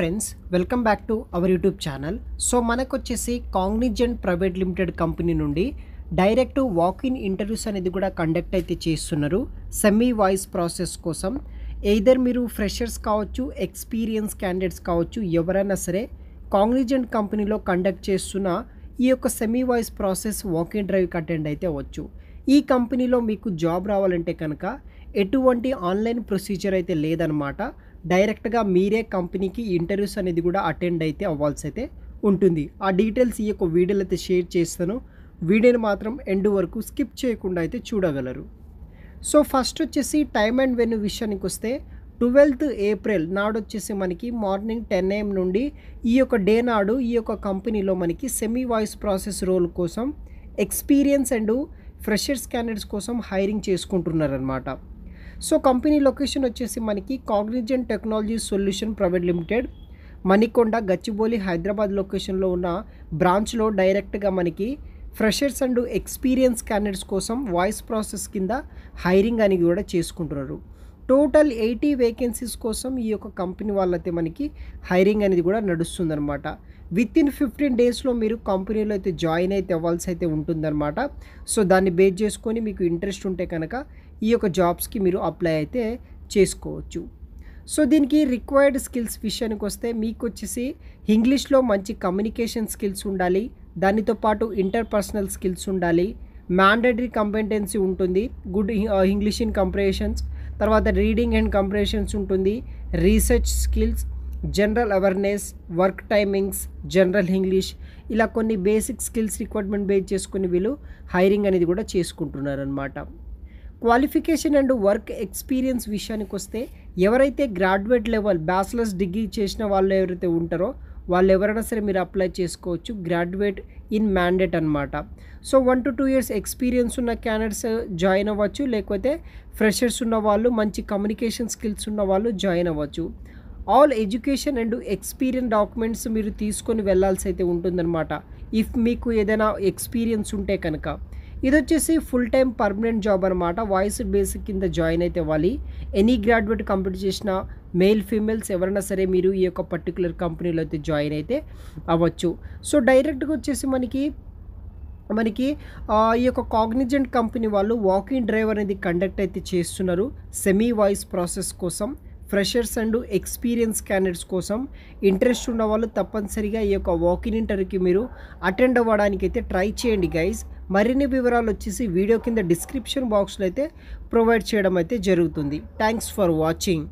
Friends, welcome back to our YouTube channel. So మనకు వచ్చేసి Cognizant private limited company నుండి direct walk in interviews అనేది కూడా కండక్ట్ అయితే చేస్తున్నారు సెమీ వాయిస్ ప్రాసెస్ కోసం. ఎయిదర్ మీరు ఫ్రెషర్స్ కావచ్చు, ఎక్స్పీరియన్స్ క్యాండిడేట్స్ కావచ్చు, ఎవరైనా సరే కాగ్నిజెంట్ కంపెనీలో కండక్ట్ చేస్తున్న ఈ యొక్క సెమీ వాయిస్ ప్రాసెస్ వాక్-ఇన్ డ్రైవ్కి అటెండ్ అయితే అవ్వచ్చు. ఈ కంపెనీలో మీకు జాబ్ రావాలంటే కనుక ఎటువంటి ఆన్లైన్ ప్రొసీజర్ అయితే లేదనమాట. డైరెక్ట్గా మీరే కంపెనీకి ఇంటర్వ్యూస్ అనేది కూడా అటెండ్ అయితే అవ్వాల్సి అయితే ఉంటుంది. ఆ డీటెయిల్స్ ఈ యొక్క వీడియోలో అయితే షేర్ చేస్తాను. వీడియోని మాత్రం ఎండ్ వరకు స్కిప్ చేయకుండా అయితే చూడగలరు. సో ఫస్ట్ వచ్చేసి టైమ్ అండ్ వెన్యూ విషయానికి వస్తే 12th ఏప్రిల్ నాడు వచ్చేసి మనకి మార్నింగ్ 10 AM నుండి ఈ యొక్క డే నాడు ఈ యొక్క కంపెనీలో మనకి సెమీ వాయిస్ ప్రాసెస్ రోల్ కోసం ఎక్స్పీరియన్స్ అండ్ ఫ్రెషర్స్ క్యాండిడేట్స్ కోసం హైరింగ్ చేసుకుంటున్నారనమాట. సో కంపెనీ లొకేషన్ వచ్చేసి మనకి Cognizant technology solution private limited Manikonda, Gachibowli, Hyderabad లొకేషన్లో ఉన్న బ్రాంచ్లో డైరెక్ట్గా మనకి ఫ్రెషర్స్ అండ్ ఎక్స్పీరియన్స్ క్యాండిడేట్స్ కోసం వాయిస్ ప్రాసెస్ కింద హైరింగ్ అనేది కూడా చేసుకుంటున్నారు. టోటల్ 80 వేకెన్సీస్ కోసం ఈ యొక్క కంపెనీ వాళ్ళైతే మనకి హైరింగ్ అనేది కూడా నడుస్తుందన్నమాట. వితిన్ 15 డేస్లో మీరు కంపెనీలో అయితే జాయిన్ అయితే అవ్వాల్సి అయితే ఉంటుందన్నమాట. సో దాన్ని బేస్ చేసుకొని మీకు ఇంట్రెస్ట్ ఉంటే కనుక ఈ యొక్క జాబ్స్కి మీరు అప్లై అయితే చేసుకోవచ్చు. సో దీనికి రిక్వైర్డ్ స్కిల్స్ విషయానికి వస్తే మీకు వచ్చేసి ఇంగ్లీష్లో మంచి కమ్యూనికేషన్ స్కిల్స్ ఉండాలి, దానితో పాటు ఇంటర్పర్సనల్ స్కిల్స్ ఉండాలి, మ్యాండేటరీ కంపెటెన్సీ ఉంటుంది, గుడ్ ఇంగ్లీష్ ఇన్ కంప్రెషన్స్, తర్వాత రీడింగ్ అండ్ కంప్రెషన్స్ ఉంటుంది, research skills, general awareness, work timings, general English, ఇలా కొన్ని బేసిక్ స్కిల్స్ రిక్వైర్మెంట్ బేస్ చేసుకుని వీళ్ళు హైరింగ్ అనేది కూడా చేసుకుంటున్నారనమాట. క్వాలిఫికేషన్ అండ్ వర్క్ ఎక్స్పీరియన్స్ విషయానికి వస్తే ఎవరైతే గ్రాడ్యుయేట్ లెవెల్ బ్యాచిలర్స్ డిగ్రీ చేసిన వాళ్ళు ఎవరైతే ఉంటారో వాళ్ళు ఎవరైనా సరే మీరు అప్లై చేసుకోవచ్చు. గ్రాడ్యుయేట్ ఇన్ మ్యాండేట్ అనమాట. సో 1 to 2 years ఎక్స్పీరియన్స్ ఉన్న క్యాండిడేట్స్ జాయిన్ అవ్వచ్చు, లేకపోతే ఫ్రెషర్స్ ఉన్న వాళ్ళు, మంచి కమ్యూనికేషన్ స్కిల్స్ ఉన్న వాళ్ళు జాయిన్ అవ్వచ్చు. All education and experience documents మీరు తీసుకొని వెళ్ళాల్సి అయితే ఉంటుందన్నమాట ఇఫ్ మీకు ఏదైనా ఎక్స్పీరియన్స్ ఉంటే కనుక. ఇది వచ్చేసి ఫుల్ టైం పర్మనెంట్ జాబ్ అనమాట. వాయిస్ బేసిక్ కింద జాయిన్ అయితే అవ్వాలి. ఎనీ గ్రాడ్యుయేట్ కంప్లీట్ చేసిన మేల్ ఫీమేల్స్ ఎవరైనా సరే మీరు ఈ యొక్క పర్టికులర్ కంపెనీలో అయితే జాయిన్ అయితే అవ్వచ్చు. సో డైరెక్ట్గా వచ్చేసి మనకి ఈ యొక్క కాగ్నిజెంట్ కంపెనీ వాళ్ళు వాక్-ఇన్ డ్రైవ్ అనేది కండక్ట్ అయితే చేస్తున్నారు సెమీ వాయిస్ ప్రాసెస్ కోసం. ఫ్రెషర్స్ అండ్ ఎక్స్పీరియన్స్ క్యాండిడేట్స్ కోసం ఇంట్రెస్ట్ ఉన్న వాళ్ళు తప్పనిసరిగా ఈ యొక్క వాక్-ఇన్ ఇంటర్వ్యూకి మీరు అటెండ్ అవ్వడానికి అయితే ట్రై చేయండి గైజ్. మరిన్ని వివరాలు వచ్చేసి వీడియో కింద డిస్క్రిప్షన్ బాక్స్లో అయితే ప్రొవైడ్ చేయడం అయితే జరుగుతుంది. Thanks for watching.